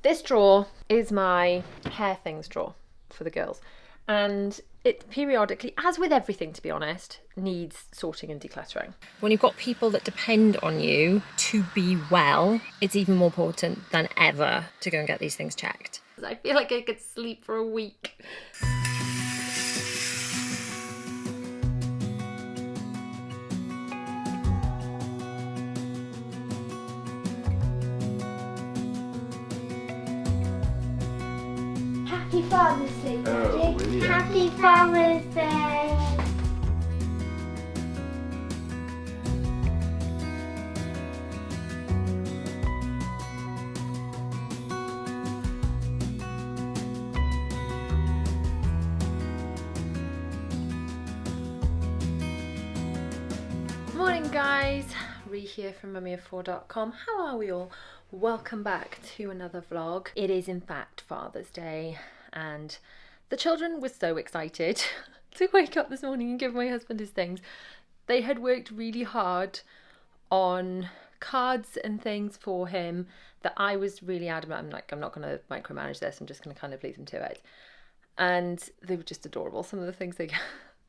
This drawer is my hair things drawer for the girls. And it periodically, as with everything to be honest, needs sorting and decluttering. When you've got people that depend on you to be well, it's even more important than ever to go and get these things checked. I feel like I could sleep for a week. Happy Father's Day, Oh, Daddy. really? Happy Father's Day. Morning guys, Ree here from mummyof4.com. How are we all? Welcome back to another vlog. It is in fact Father's Day and the children were so excited to wake up this morning and give my husband his things. They had worked really hard on cards and things for him that I was really adamant. I'm not going to micromanage this, I'm just going to kind of leave them to it. And they were just adorable, some of the things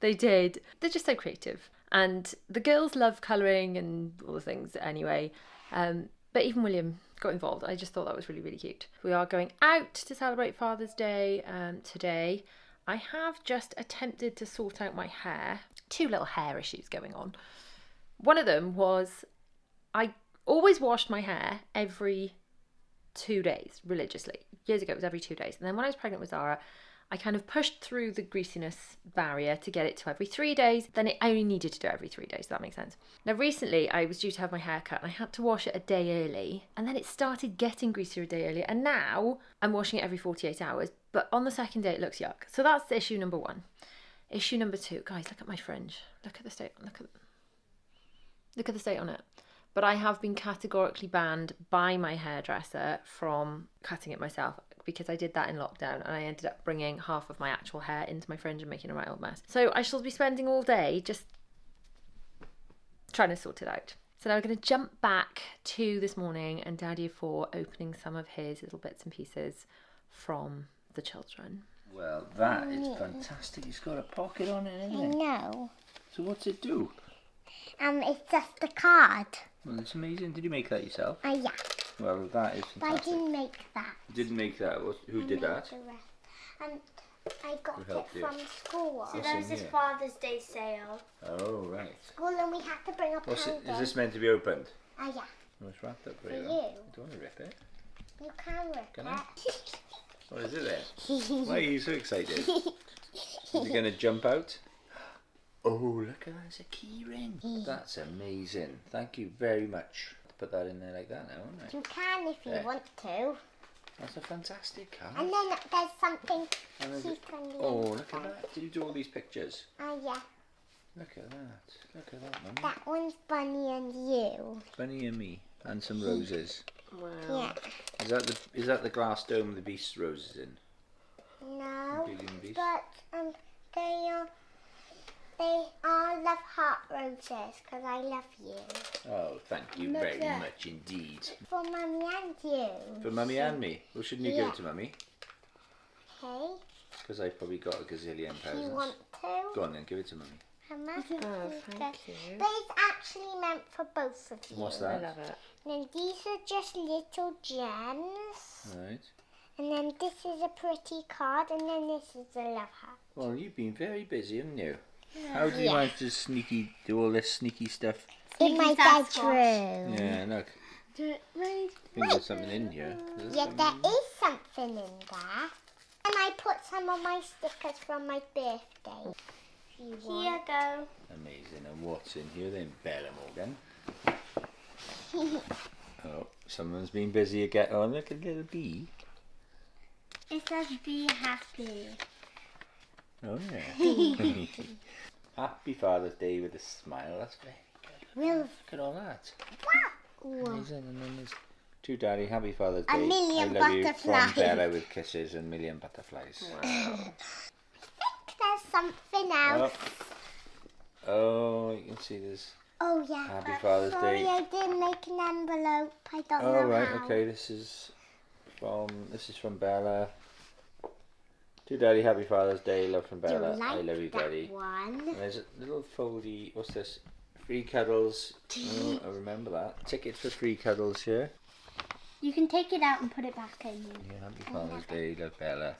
they did. They're just so creative. And the girls love colouring and all the things anyway. But even William got involved. I just thought that was really, really cute. We are going out to celebrate Father's Day today. I have just attempted to sort out my hair. Two little hair issues going on. One of them was I always washed my hair every 2 days religiously. Years ago it was every 2 days. And then when I was pregnant with Zara, I kind of pushed through the greasiness barrier to get it to every 3 days. Then I only needed to do it every 3 days, so that makes sense. Now recently I was due to have my hair cut and I had to wash it a day early. And then it started getting greasier a day earlier. And now I'm washing it every 48 hours. But on the second day it looks yuck. So that's issue number one. Issue number two, guys, look at my fringe. Look at the state, look at the state on it. But I have been categorically banned by my hairdresser from cutting it myself because I did that in lockdown and I ended up bringing half of my actual hair into my fringe and making a right old mess. So I shall be spending all day just trying to sort it out. So now we're going to jump back to this morning and Daddy of Four opening some of his little bits and pieces from the children. Well, that is fantastic. It's got a pocket on it, isn't it? No. So what's it do? It's just a card. Well, it's amazing. Did you make that yourself? Yeah. Well, that is But I fantastic. didn't make that. You didn't make that. Who did that? The rest. And I got Who it helped you? from school. So there was this Father's Day sale. Oh, right. School and we had to bring a What's it, pound is this meant to be opened? Yeah. Oh, it's wrapped up For very you. well. I don't want to rip it. You can rip Can I? it. What is it there? Why are you so excited? Is it going to jump out? Oh, look at that. It's a key ring. That's amazing. Thank you very much. Put that in there like that now, won't I? You can if you Yeah. want to. That's a fantastic card. And then there's something And there's cute on the Oh, inside. look at that. Did you do all these pictures? Yeah. Look at that. Look at that, Mummy. That one's Bunny and you. Bunny and me. And some roses. Wow. Yeah. Is that the glass dome the Beast roses in? No. Beauty and the Beast? But they all love heart roses because I love you. Oh, thank you very much indeed. For Mummy and you. For Mummy and me. Well, shouldn't you give it to Mummy? Okay. Because I've probably got a gazillion Do you presents. want to? Go on then, give it to Mummy. Oh, thank you. But it's actually meant for both of you. What's I that? love it. And these are just little gems. Right. And then this is a pretty card. And then this is a love heart. Well, you've been very busy, haven't you? How do you manage to do all this sneaky stuff? In my bedroom. Yeah, look. I think there's something in here. Is there Yeah, there is something in there. And I put some of my stickers from my birthday. If you want. Here go. Amazing. And what's in here then, Bella Morgan? Oh, someone's been busy again. Oh, look at a little bee. It says be happy. Oh, yeah. Happy Father's Day with a smile. That's very good. Will. Look at all that. Wow. Amazing. And then there's to Daddy. Happy Father's Day. A million I love you butterflies. from Bella with kisses and million butterflies. Wow. There's something else. Oh, you can see there's Oh, yeah. Happy Father's Sorry, Day. I didn't make an envelope. I don't Oh, know right, how. okay, this is This is from Bella. To Daddy, happy Father's Day. Love from Do you Bella. like I love you, that Daddy. one? And there's a little foldy. What's this? Free cuddles. Oh, I remember that. Ticket for free cuddles here. You can take it out and put it back in. Yeah, happy Father's Day. Love Bella.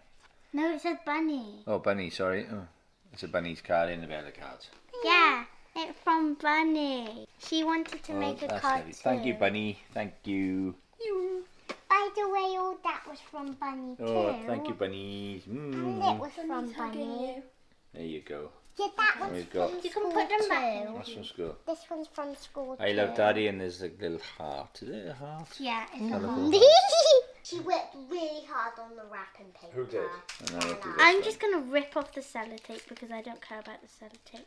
No, it says bunny. Oh, Bunny. Sorry. Oh, it's a Bunny's card in the Bella card. Yeah, it's from Bunny. She wanted to Oh, make a that's card lovely. too. Thank you, Bunny. Thank you. By the way, all that was from Bunny too. Oh, thank you, Bunny. And it Mm. was from Bunny. There you go. Yeah, that one's We've got- from You can school put them back too. That's from school. This one's from school I too. love Daddy, and there's a little heart. Is it a heart? Yeah, it's Colourful. She worked really hard on the wrapping paper. Who did? And then I'll do this I'm one. just going to rip off the sellotape because I don't care about the sellotape.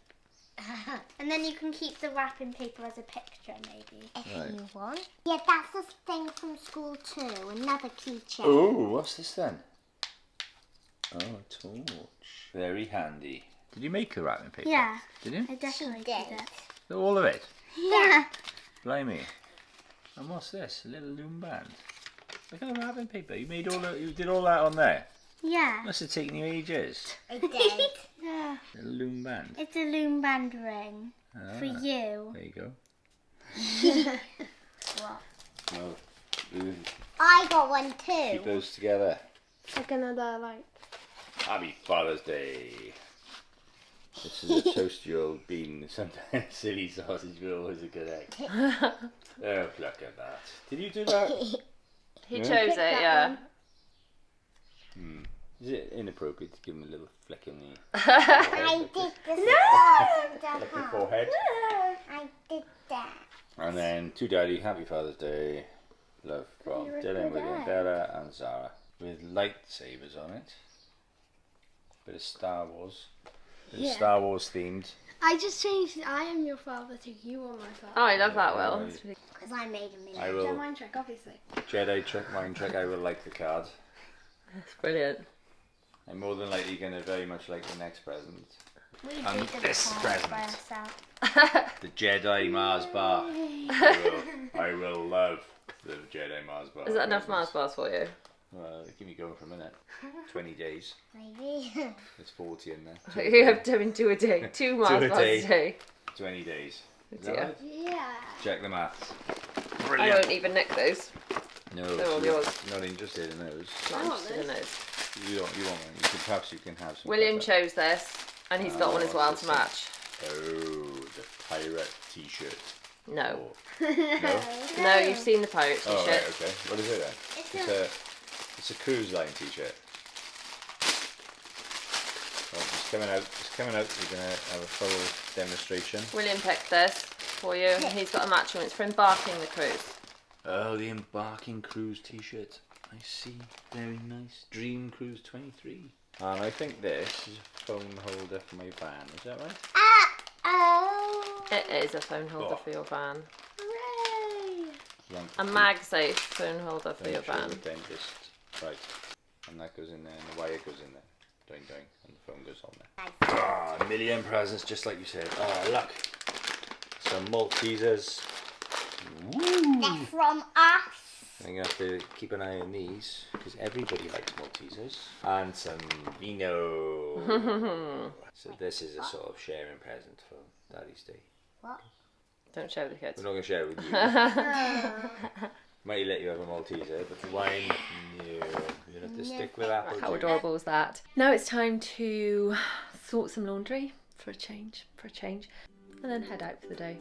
And then you can keep the wrapping paper as a picture, maybe. If Right. you want. Yeah, that's the thing from school too. Another keychain. Oh, what's this then? Oh, a torch. Very handy. Did you make the wrapping paper? Yeah, Did you? I definitely did. did it. All of it? Yeah. Blimey. And what's this? A little loom band. Look at the wrapping paper. You made you did all that on there. Yeah. Must have taken you ages. I did. Yeah. Little loom band. It's a loom band ring for Ah, you. there you go. What? Well, we'll I got one keep too. those together. Like another, like... Happy Father's Day. This is a toasty old bean. Sometimes silly sausage, but always a good egg. Oh, look at that. Did you do that? He Yeah. chose it, yeah. Is it inappropriate to give him a little flick in the I did the the forehead? I did that. And then to Daddy, happy Father's Day. Love from Dylan, William, Bella, and Zara. With lightsabers on it. Bit of Star Wars. Star Wars themed. I just changed I am your father to you are my father. Oh, I love that, Will. Right. That's really... Because I made a million. I will. Mind trick, obviously. Jedi trick, mind trick. I will like the card. That's brilliant. I'm more than likely going to very much like the next present. We And did the this card by present. ourselves. The Jedi Mars bar. I will love the Jedi Mars bar. Is that enough Mars bars for you? Well, keep me going for a minute. 20 days. Maybe. There's 40 in there. You have to do a day. 2 Mars a bars day. a day. 20 days. Is Dear. that right? Yeah. Check the maths. I Brilliant. won't even nick those. No, They're all you're yours. not interested in those. Not interested in those. You want one. Perhaps you can have some. William pepper. chose this, and he's got one as well to match. Oh, the pirate t-shirt. No. Oh. No? No, you've seen the pirate t-shirt. Oh, right, okay. What is it then? It's a cruise line t-shirt. Well, it's coming out. It's coming out. We're going to have a full demonstration. William picked this for you. And he's got a matching one. It's for embarking the cruise. Oh, the Embarking Cruise t-shirt. I see. Very nice. Dream Cruise 23. And I think this is a phone holder for my van. Is that right? Oh. It is a phone holder Oh. for your van. Hooray! A MagSafe phone holder for your Furniture van. with dentist. Right. And that goes in there, and the wire goes in there. Doing, and the phone goes on there. Ah, a million presents, just like you said. Oh, look. Some Maltesers. Woo! They're from us. I'm going to have to keep an eye on these, because everybody likes Maltesers. And some vino. So this is a sort of sharing present for Daddy's Day. What? Don't show the kids. We're not going to share it with you. Might let you have a Malteser, but the wine, no. You have to stick with apple How juice. adorable is that? Now it's time to sort some laundry for a change, and then head out for the day.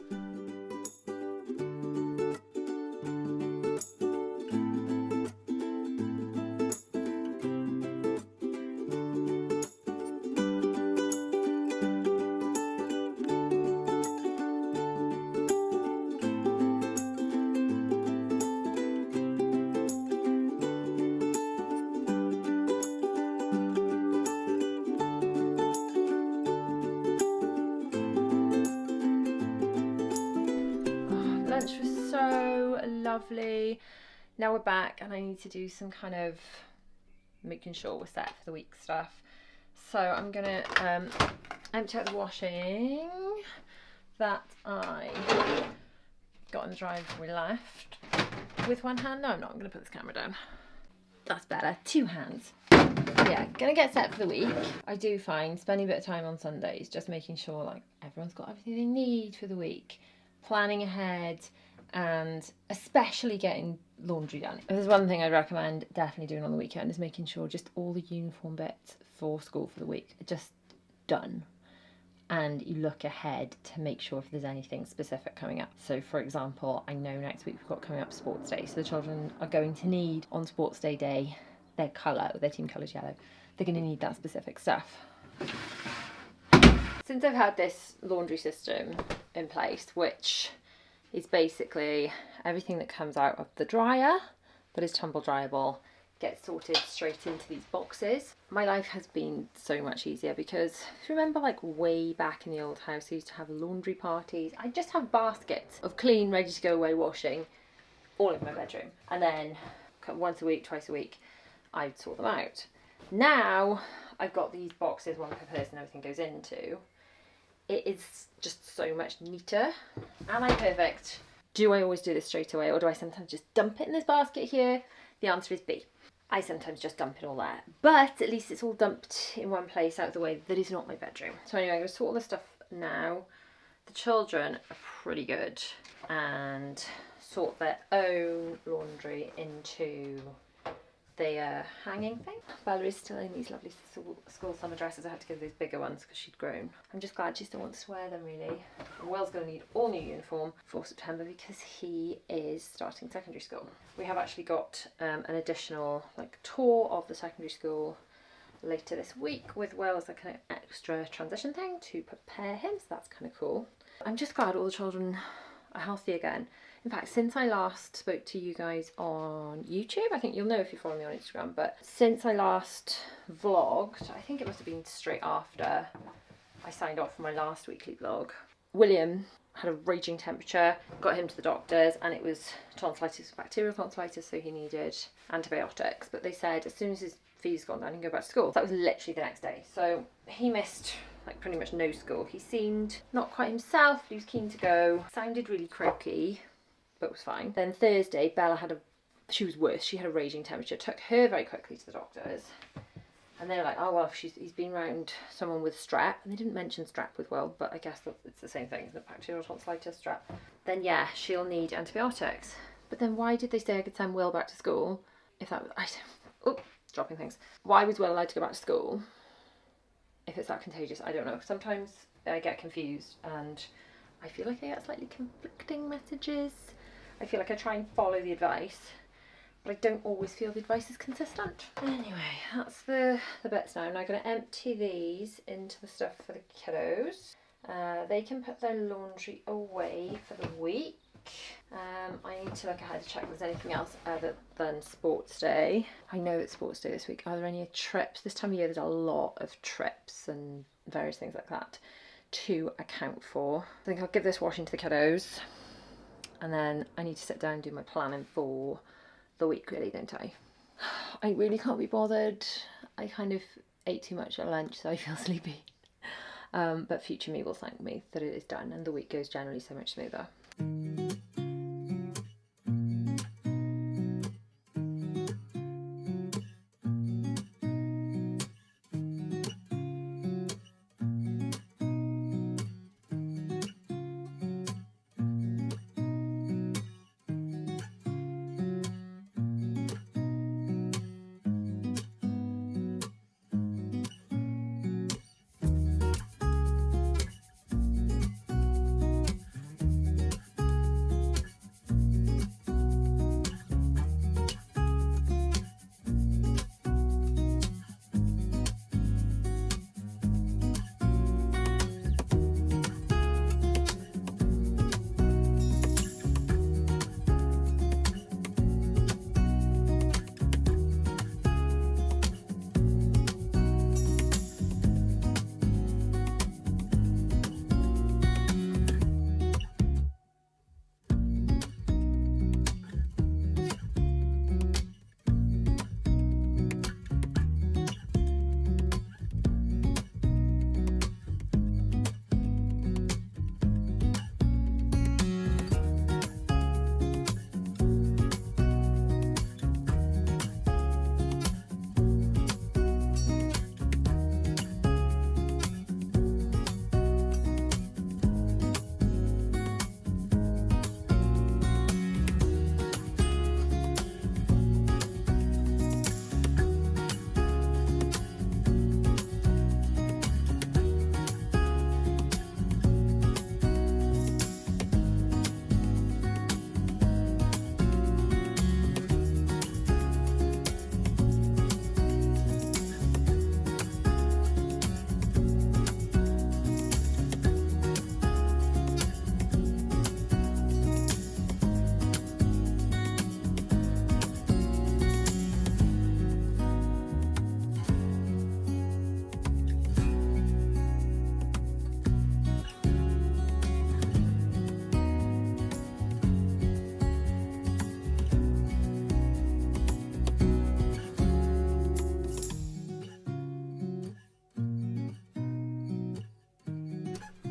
Lunch was so lovely. Now we're back and I need to do some kind of making sure we're set for the week stuff. So I'm gonna empty out the washing that I got in the driveway left with one hand. No, I'm not. I'm gonna put this camera down. That's better. 2 hands. Yeah, gonna get set for the week. I do find spending a bit of time on Sundays, just making sure like everyone's got everything they need for the week, planning ahead, and especially getting laundry done. If there's one thing I'd recommend definitely doing on the weekend is making sure just all the uniform bits for school for the week are just done. And you look ahead to make sure if there's anything specific coming up. So for example, I know next week we've got coming up sports day, so the children are going to need on sports day their colour, their team colour's yellow. They're going to need that specific stuff. Since I've had this laundry system in place, which is basically everything that comes out of the dryer that is tumble dryable gets sorted straight into these boxes. My life has been so much easier because if you remember like way back in the old house, I used to have laundry parties. I just have baskets of clean, ready to go away washing all in my bedroom. And then once a week, twice a week, I'd sort them out. Now I've got these boxes, one per person, everything goes into. It is just so much neater. Am I perfect? Do I always do this straight away, or do I sometimes just dump it in this basket here? The answer is B. I sometimes just dump it all there, but at least it's all dumped in one place out of the way that is not my bedroom. So anyway, I'm going to sort all this stuff now. The children are pretty good and sort their own laundry into the hanging thing. Bella is still in these lovely school summer dresses. I had to give those bigger ones because she'd grown. I'm just glad she still wants to wear them really. And Will's going to need all new uniform for September because he is starting secondary school. We have actually got an additional like tour of the secondary school later this week with Will as a kind of extra transition thing to prepare him, so that's kind of cool. I'm just glad all the children are healthy again. In fact, since I last spoke to you guys on YouTube, I think you'll know if you follow me on Instagram, but since I last vlogged, I think it must have been straight after I signed off for my last weekly vlog, William had a raging temperature, got him to the doctors, and it was tonsillitis, bacterial tonsillitis, so he needed antibiotics. But they said as soon as his fever's gone down, he can go back to school. That was literally the next day. So he missed like pretty much no school. He seemed not quite himself, but he was keen to go. Sounded really croaky, but was fine. Then Thursday, Bella she was worse. She had a raging temperature. Took her very quickly to the doctors. And they were like, oh, well, he's been round someone with strep. And they didn't mention strep with Will, but I guess it's the same thing, isn't it? Bacterial tonsillitis, strep. Then, yeah, she'll need antibiotics. But then why did they say I could send Will back to school if that was... dropping things. Why was Will allowed to go back to school if it's that contagious? I don't know. Sometimes I get confused and I feel like I get slightly conflicting messages. I feel like I try and follow the advice, but I don't always feel the advice is consistent. Anyway, that's the bits now. I'm now going to empty these into the stuff for the kiddos. They can put their laundry away for the week. I need to look ahead to check if there's anything else other than sports day. I know it's sports day this week. Are there any trips? This time of year there's a lot of trips and various things like that to account for. I think I'll give this washing to the kiddos, and then I need to sit down and do my planning for the week really, don't I? I really can't be bothered. I kind of ate too much at lunch, so I feel sleepy. But future me will thank me that it is done and the week goes generally so much smoother.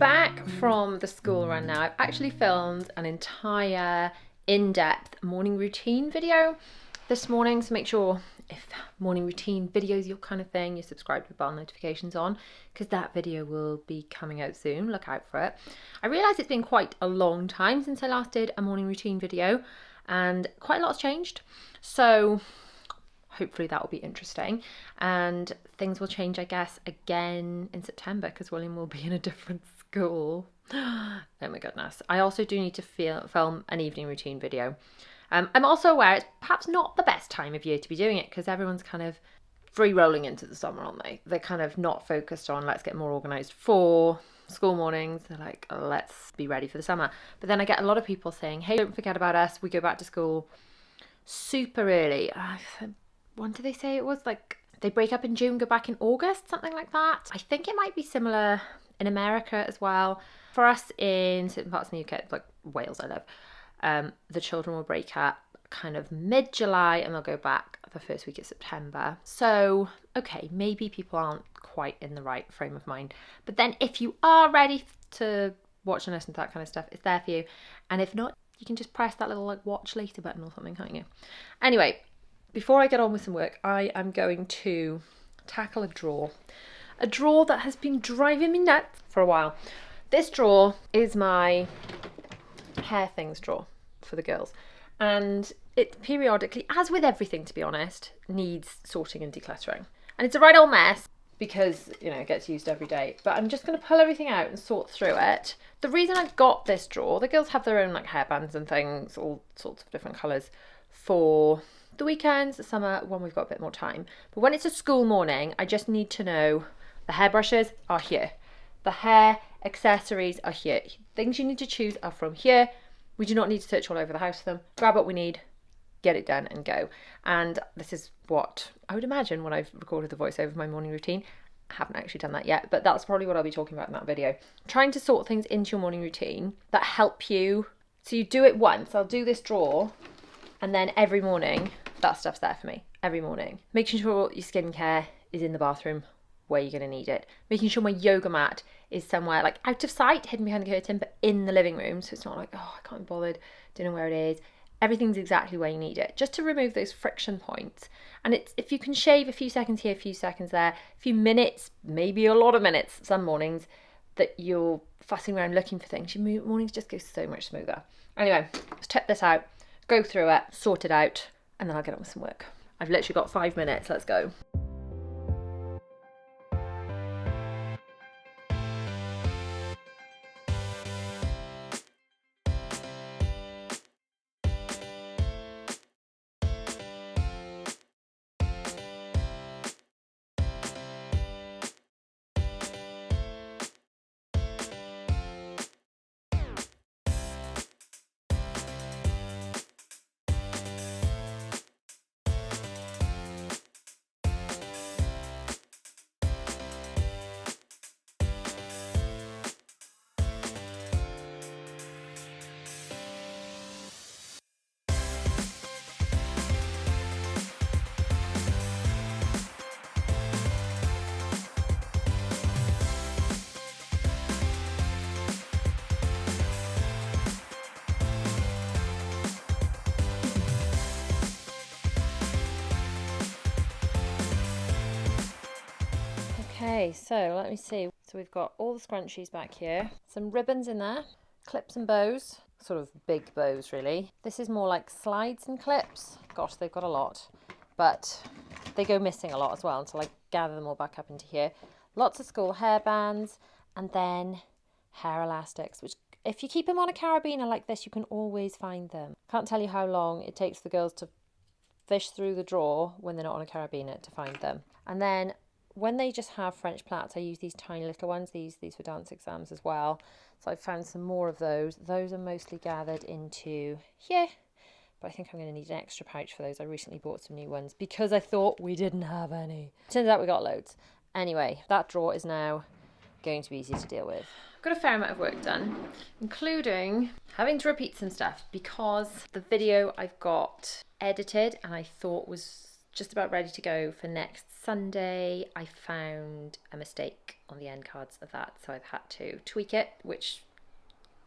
back from the school run now. I've actually filmed an entire in-depth morning routine video this morning, so make sure if morning routine video is your kind of thing, you're subscribed with bell notifications on, because that video will be coming out soon. Look out for it. I realise it's been quite a long time since I last did a morning routine video, and quite a lot's changed, so hopefully that will be interesting. And things will change, I guess, again in September, because William will be in a different school. Oh my goodness. I also do need to film an evening routine video. I'm also aware it's perhaps not the best time of year to be doing it, because everyone's kind of free rolling into the summer, aren't they? They're kind of not focused on let's get more organised for school mornings. They're like, oh, let's be ready for the summer. But then I get a lot of people saying, hey, don't forget about us. We go back to school super early. When did they say it was? Like, they break up in June, go back in August, something like that. I think it might be similar in America as well. For us in certain parts of the UK, like Wales I live, the children will break up kind of mid-July and they'll go back the first week of September. So, okay, maybe people aren't quite in the right frame of mind. But then if you are ready to watch and listen to that kind of stuff, it's there for you. And if not, you can just press that little like watch later button or something, can't you? Anyway, before I get on with some work, I am going to tackle a drawer that has been driving me nuts for a while. This drawer is my hair things drawer for the girls, and it periodically, as with everything to be honest, needs sorting and decluttering. And it's a right old mess because, you know, it gets used every day, but I'm just going to pull everything out and sort through it. The reason I got this drawer, the girls have their own like hairbands and things, all sorts of different colours for the weekends, the summer, when we've got a bit more time. But when it's a school morning, I just need to know the hairbrushes are here. The hair accessories are here. Things you need to choose are from here. We do not need to search all over the house for them. Grab what we need, get it done and go. And this is what I would imagine when I've recorded the voiceover of my morning routine. I haven't actually done that yet, but that's probably what I'll be talking about in that video. Trying to sort things into your morning routine that help you. So you do it once. I'll do this drawer, and then every morning that stuff's there for me. Every morning. Making sure your skincare is in the bathroom where you're going to need it. Making sure my yoga mat is somewhere like out of sight, hidden behind the curtain, but in the living room. So it's not like, oh, I can't be bothered, don't know where it is. Everything's exactly where you need it, just to remove those friction points. And it's, if you can shave a few seconds here, a few seconds there, a few minutes, maybe a lot of minutes, some mornings, that you're fussing around looking for things, your mornings just go so much smoother. Anyway, let's check this out, go through it, sort it out, and then I'll get on with some work. I've literally got 5 minutes, let's go. Okay, so let me see. So we've got all the scrunchies back here, some ribbons in there, clips and bows, sort of big bows really. This is more like slides and clips. Gosh, they've got a lot, but they go missing a lot as well until I gather them all back up into here. Lots of school hairbands, and then hair elastics, which if you keep them on a carabiner like this, you can always find them. Can't tell you how long it takes the girls to fish through the drawer when they're not on a carabiner to find them. And then when they just have French plaits, I use these tiny little ones, these for dance exams as well. So I found some more of those. Those are mostly gathered into here, but I think I'm going to need an extra pouch for those. I recently bought some new ones because I thought we didn't have any. Turns out we got loads. Anyway, that drawer is now going to be easy to deal with. I've got a fair amount of work done, including having to repeat some stuff because the video I've got edited and I thought was just about ready to go for next Sunday. I found a mistake on the end cards of that, so I've had to tweak it, which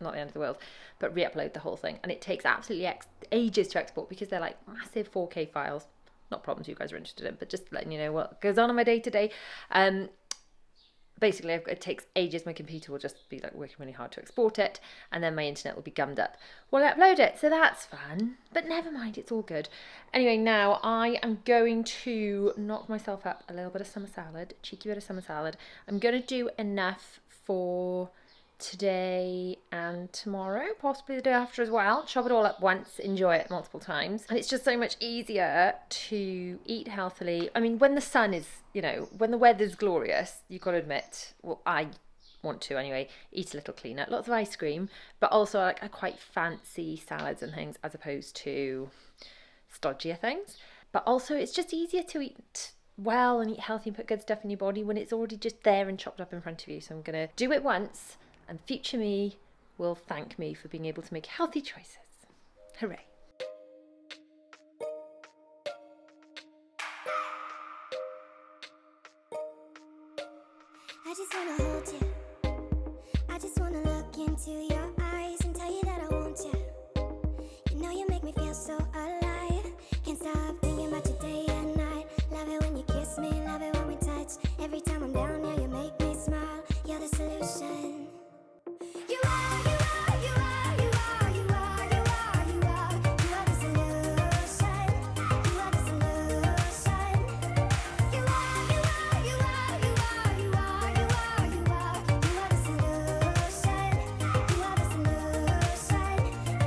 not the end of the world, but re-upload the whole thing. And it takes absolutely ages to export because they're like massive 4K files. Not problems you guys are interested in, but just letting you know what goes on in my day-to-day. Basically, it takes ages. My computer will just be like working really hard to export it, and then my internet will be gummed up while I upload it. So that's fun, but never mind, it's all good. Anyway, now I am going to knock myself up a little bit of summer salad, cheeky bit of summer salad. I'm going to do enough for today and tomorrow, possibly the day after as well. Chop it all up once, enjoy it multiple times. And it's just so much easier to eat healthily. I mean, when the sun is, when the weather's glorious, you've got to admit, well, I want to anyway, eat a little cleaner. Lots of ice cream, but also I quite fancy salads and things as opposed to stodgier things. But also it's just easier to eat well and eat healthy and put good stuff in your body when it's already just there and chopped up in front of you. So I'm going to do it once, and future me will thank me for being able to make healthy choices. Hooray. I just wanna hold you. I just wanna look into your eyes and tell you that I want you. You know you make me feel so alive. Can't stop thinking about you day and night. Love it when you kiss me, love it when we touch. Every time I'm down, yeah, you make me smile. You're the solution. You are, you are, you are, you are, you are, you are, you are. You are the solution. You are the solution. You are, you are, you are, you are, you are, you are, you are. You are the solution. You are the solution.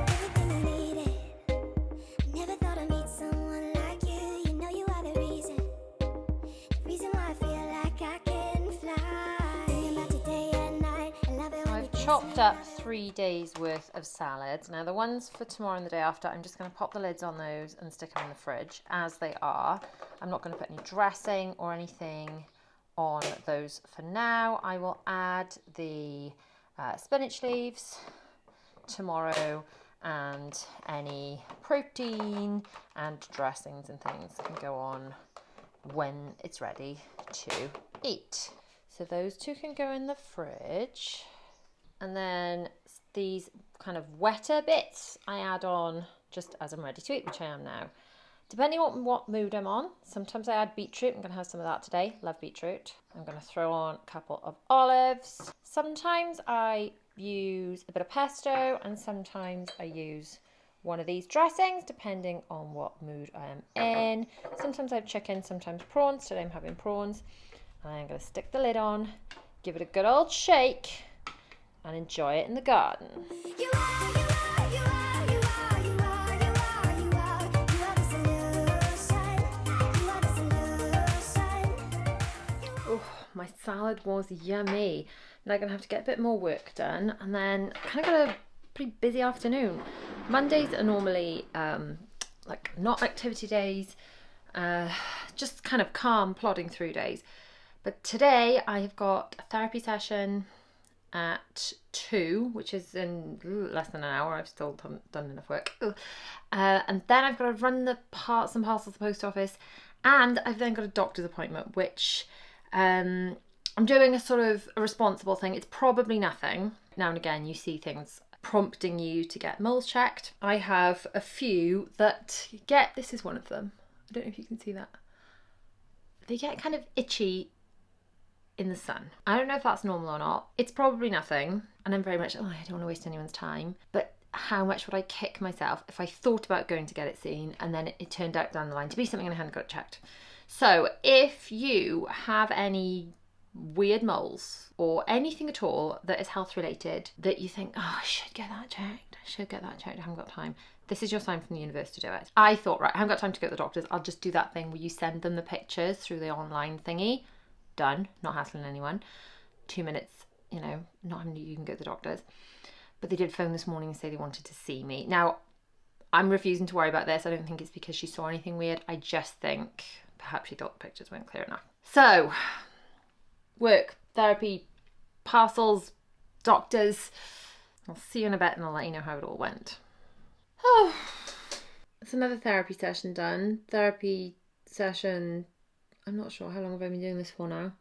Everything I needed. I never thought I'd meet someone like you. You know you are the reason. The reason why I feel like I can fly. Thinking about you day and night. I love it when you I've kiss chopped me. up 3 days worth of salads. Now the ones for tomorrow and the day after, I'm just going to pop the lids on those and stick them in the fridge as they are. I'm not going to put any dressing or anything on those for now. I will add the spinach leaves tomorrow, and any protein and dressings and things can go on when it's ready to eat. So those two can go in the fridge. And then these kind of wetter bits I add on just as I'm ready to eat, which I am now. Depending on what mood I'm on, sometimes I add beetroot. I'm going to have some of that today. Love beetroot. I'm going to throw on a couple of olives. Sometimes I use a bit of pesto, and sometimes I use one of these dressings, depending on what mood I am in. Sometimes I have chicken, sometimes prawns. Today I'm having prawns. And I'm going to stick the lid on, give it a good old shake, and enjoy it in the garden. You are, you are, you are, you are, you are, you are, you are. You are the solution. You are the solution. Oh, my salad was yummy. Now I'm going to have to get a bit more work done, and then kind of got a pretty busy afternoon. Mondays are normally like not activity days, just kind of calm, plodding through days. But today I have got a therapy session at 2, which is in less than an hour. I've still done enough work. And then I've got to run the parts and parcels to the post office, and I've then got a doctor's appointment, which I'm doing a sort of a responsible thing. It's probably nothing. Now and again you see things prompting you to get moles checked. I have a few that get, this is one of them. I don't know if you can see that. They get kind of itchy in the sun. I don't know if that's normal or not. It's probably nothing, and I'm very much, I don't want to waste anyone's time, but how much would I kick myself if I thought about going to get it seen and then it turned out down the line to be something and I hadn't got it checked. So if you have any weird moles or anything at all that is health related that you think, I should get that checked, I haven't got time, this is your sign from the universe to do it. I thought, right, I haven't got time to go to the doctors, I'll just do that thing where you send them the pictures through the online thingy. Done, not hassling anyone. 2 minutes, not having you can go to the doctors. But they did phone this morning and say they wanted to see me. Now, I'm refusing to worry about this. I don't think it's because she saw anything weird. I just think perhaps she thought the pictures weren't clear enough. So, work, therapy, parcels, doctors. I'll see you in a bit and I'll let you know how it all went. Oh, it's another therapy session done. Therapy session. I'm not sure how long have I been doing this for now.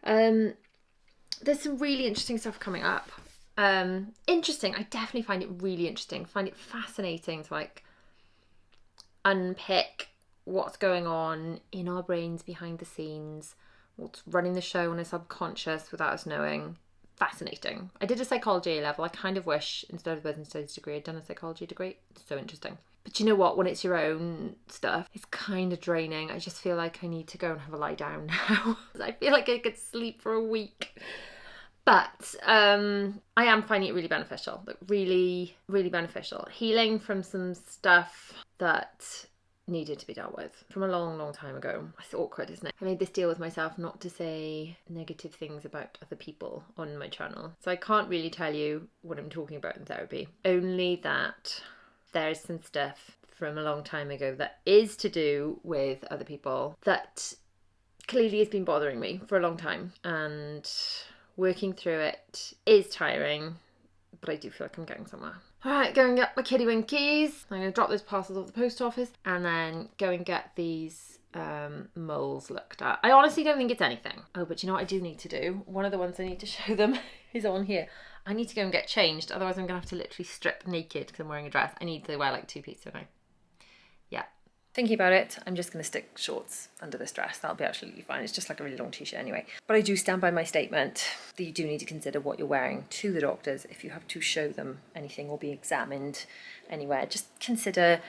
There's some really interesting stuff coming up. Interesting. I definitely find it really interesting. Find it fascinating to like unpick what's going on in our brains behind the scenes, what's running the show on a subconscious without us knowing. Fascinating. I did a psychology A level. I kind of wish instead of a business studies degree I'd done a psychology degree. It's so interesting. But you know what, when it's your own stuff, it's kind of draining. I just feel like I need to go and have a lie down now. I feel like I could sleep for a week. But I am finding it really beneficial. Like really, really beneficial. Healing from some stuff that needed to be dealt with from a long, long time ago. It's awkward, isn't it? I made this deal with myself not to say negative things about other people on my channel. So I can't really tell you what I'm talking about in therapy. Only that there's some stuff from a long time ago that is to do with other people that clearly has been bothering me for a long time. And working through it is tiring, but I do feel like I'm getting somewhere. Alright, go and get my kitty winkies. I'm going to drop those parcels off the post office and then go and get these moles looked at. I honestly don't think it's anything. Oh, but you know what I do need to do? One of the ones I need to show them is on here. I need to go and get changed, otherwise I'm going to have to literally strip naked because I'm wearing a dress. I need to wear like 2 pieces, don't I? Yeah. Thinking about it, I'm just going to stick shorts under this dress. That'll be absolutely fine. It's just like a really long t-shirt anyway. But I do stand by my statement that you do need to consider what you're wearing to the doctors if you have to show them anything or be examined anywhere. Just consider,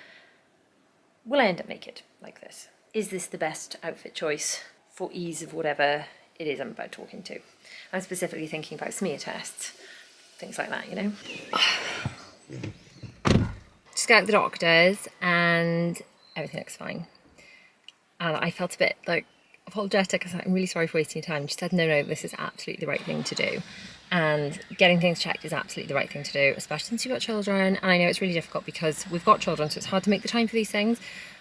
will I end up naked like this? Is this the best outfit choice for ease of whatever it is I'm about talking to? I'm specifically thinking about smear tests, things like that, you know? Just got out the doctors and everything looks fine. And I felt a bit like apologetic because I'm really sorry for wasting your time. She said, no, this is absolutely the right thing to do. And getting things checked is absolutely the right thing to do, especially since you've got children. And I know it's really difficult because we've got children, so it's hard to make the time for these things.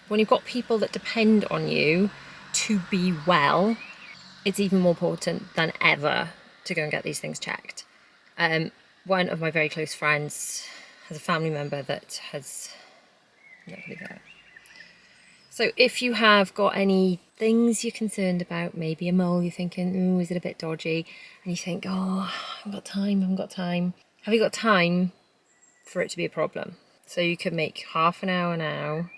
When you've got people that depend on you to be well, it's even more important than ever to go and get these things checked. One of my very close friends has a family member that has... So if you have got any things you're concerned about, maybe a mole, you're thinking, is it a bit dodgy? And you think, I haven't got time. Have you got time for it to be a problem? So you could make half an hour now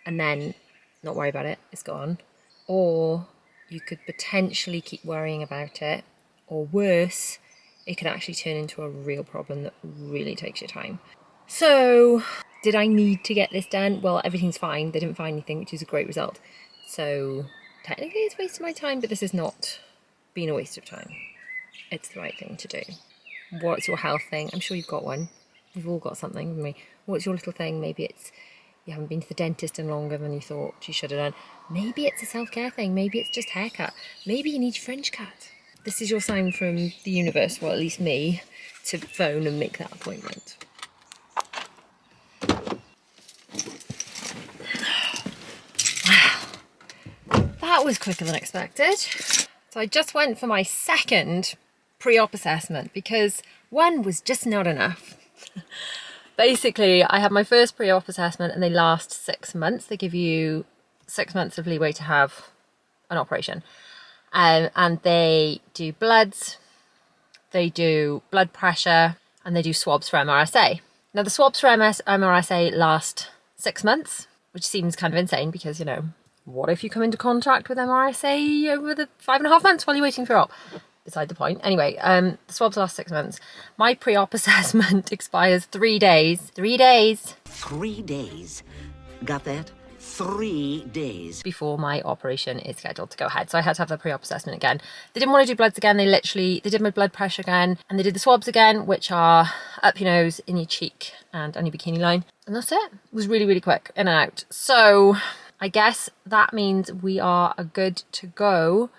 and then not worry about it, it's gone. Or you could potentially keep worrying about it, or worse, it could actually turn into a real problem that really takes your time. So did I need to get this done? Well, everything's fine. They didn't find anything, which is a great result. So technically it's wasted my time, but this has not been a waste of time. It's the right thing to do. What's your health thing? I'm sure you've got one. We've all got something, haven't we? What's your little thing? Maybe it's you haven't been to the dentist in longer than you thought you should have done. Maybe it's a self-care thing. Maybe it's just haircut. Maybe you need your French cut. This is your sign from the universe, well, at least me, to phone and make that appointment. That was quicker than expected. So I just went for my second pre-op assessment because one was just not enough. Basically, I had my first pre-op assessment and they last 6 months. They give you 6 months of leeway to have an operation. And they do bloods, they do blood pressure, and they do swabs for MRSA. Now the swabs for MRSA last 6 months, which seems kind of insane because, you know, what if you come into contact with MRSA over the 5.5 months while you're waiting for op? Beside the point. Anyway, the swabs last 6 months. My pre-op assessment expires 3 days. 3 days. 3 days. Got that? 3 days. Before my operation is scheduled to go ahead. So I had to have the pre-op assessment again. They didn't want to do bloods again. They did my blood pressure again. And they did the swabs again, which are up your nose, in your cheek, and on your bikini line. And that's it. It was really, really quick. In and out. So I guess that means we are good to go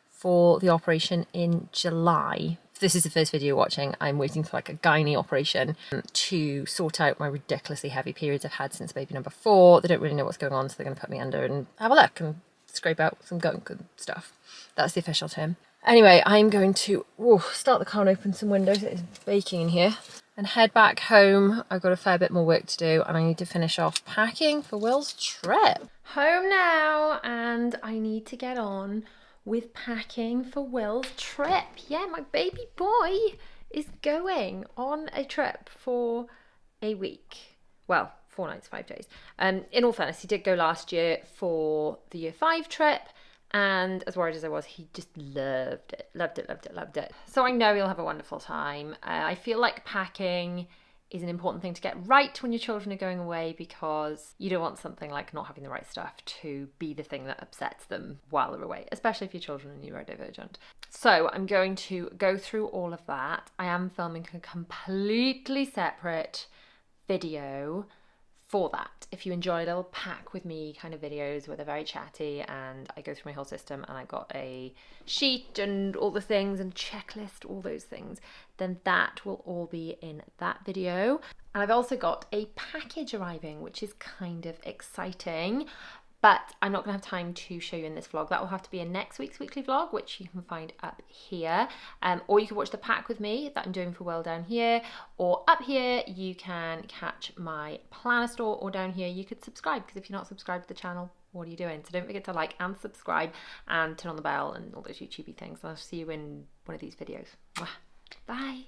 for the operation in July. If this is the first video you're watching, I'm waiting for like a gynae operation to sort out my ridiculously heavy periods I've had since baby number 4. They don't really know what's going on, so they're going to put me under and have a look and scrape out some gunk and stuff. That's the official term. Anyway, I'm going to start the car and open some windows. It is baking in here. and head back home. I've got a fair bit more work to do and I need to finish off packing for Will's trip. Home now, and I need to get on with packing for Will's trip. Yeah, my baby boy is going on a trip for a week. Well, 4 nights, 5 days. In all fairness, he did go last year for the year 5 trip, and as worried as I was, he just loved it. So I know he'll have a wonderful time. I feel like packing is an important thing to get right when your children are going away, because you don't want something like not having the right stuff to be the thing that upsets them while they're away, especially if your children are neurodivergent. So I'm going to go through all of that. I am filming a completely separate video for that. If you enjoy little pack with me kind of videos where they're very chatty and I go through my whole system and I've got a sheet and all the things and checklist, all those things, then that will all be in that video. And I've also got a package arriving, which is kind of exciting, but I'm not going to have time to show you in this vlog. That will have to be in next week's weekly vlog, which you can find up here. Or you can watch the pack with me that I'm doing for Will down here. Or up here, you can catch my planner store, or down here, you could subscribe, because if you're not subscribed to the channel, what are you doing? So don't forget to like and subscribe and turn on the bell and all those YouTubey things. I'll see you in one of these videos. Bye.